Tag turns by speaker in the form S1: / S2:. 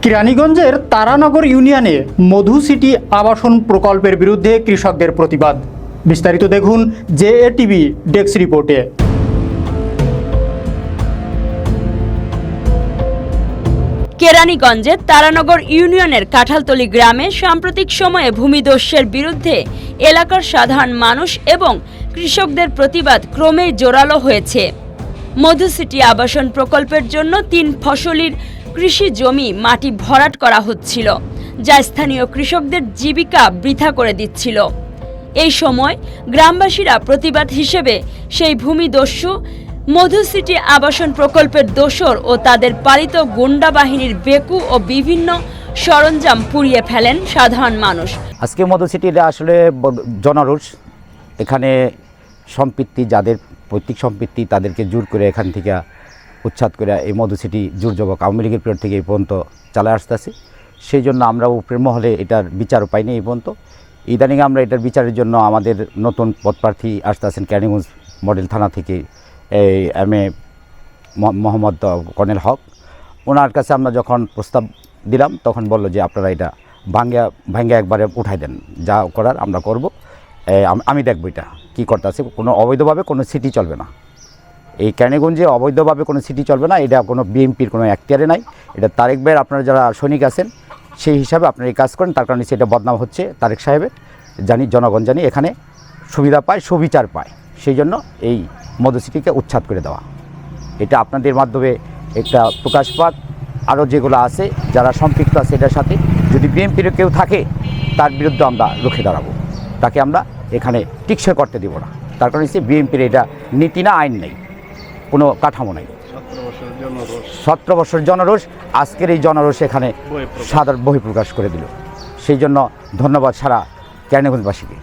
S1: কেরানীগঞ্জের তারানগর ইউনিয়নে মধু সিটি আবাসন প্রকল্পের বিরুদ্ধে কৃষকদের প্রতিবাদ। বিস্তারিত দেখুন জেএটিভি ডেস্ক রিপোর্টে।
S2: কেরানীগঞ্জের তারানগর ইউনিয়নের কাঁঠালতলী গ্রামে সাম্প্রতিক সময়ে ভূমিদস্যুর বিরুদ্ধে এলাকার সাধারণ মানুষ এবং কৃষকদের প্রতিবাদ ক্রমেই জোরালো হয়েছে। মধু সিটি আবাসন প্রকল্পের জন্য 3 ফসলির কৃষি জমি মাটি ভরাট করা হচ্ছিল, যা স্থানীয় কৃষকদের জীবিকা বৃথা করে দিচ্ছিল। এই সময় গ্রামবাসীরা প্রতিবাদ হিসেবে সেই ভূমিদস্যু মধু সিটি আবাসন প্রকল্পের দোসর ও তাদের পালিত গুন্ডা বাহিনীর বেকু ও বিভিন্ন সরঞ্জাম পুড়িয়ে ফেলেন সাধারণ মানুষ।
S3: আজকে মধু সিটির আসলে জনরোষ, এখানে সম্পত্তি যাদের পৈতৃক সম্পত্তি তাদেরকে জোর করে এখান থেকে উচ্ছেদ করে এই মধু সিটি জোর যুবক আওয়ামী লীগের পিরিয়ড থেকে এই পর্যন্ত চালায় আসতেছে। সেই জন্য আমরা উপরের মহলে এটার বিচারও পাইনি এই পর্যন্ত। ইদানিং আমরা এটার বিচারের জন্য আমাদের নতুন পদপ্রার্থী আসতেছেন কেরানীগঞ্জ মডেল থানা থেকে এই এম.এ. মোহাম্মদ কর্নেল হক। ওনার কাছে আমরা যখন প্রস্তাব দিলাম তখন বলল যে আপনারা এটা ভাঙ্গা একবারে উঠাই দেন, যা করার আমরা করব, আমি দেখব এটা কী করতে আছে। কোনো অবৈধভাবে কোনো সিটি চলবে না, এই কেরানীগঞ্জে অবৈধভাবে কোনো সিটি চলবে না। এটা কোনো বিএমপির কোনো এখতিয়ারে নাই, এটা তারেক ভাইয়ের আপনারা যারা সৈনিক আছেন সেই হিসাবে আপনারা এই কাজ করেন, তার কারণে সেটা বদনাম হচ্ছে তারেক সাহেবের। জানি জনগণ জানি এখানে সুবিধা পায়, সুবিচার পায়, সেই জন্য এই মধু সিটিকে উচ্ছেদ করে দেওয়া। এটা আপনাদের মাধ্যমে একটা প্রকাশ পাক। আরও যেগুলো আছে যারা সম্পৃক্ত আছে এটার সাথে, যদি বিএমপির কেউ থাকে তার বিরুদ্ধে আমরা রুখে দাঁড়াবো, তাকে আমরা এখানে টিকসই করতে দেব না। তার কারণে হচ্ছে বিএমপির এটা নীতি না, আইন নেই, কোনো কাঠামো নেই। 17 বছর জনরোষ, আজকের এই জনরোষ এখানে সাধারণ বহিঃপ্রকাশ করে দিল। সেই জন্য ধন্যবাদ সারা কেরানীগঞ্জবাসীকে।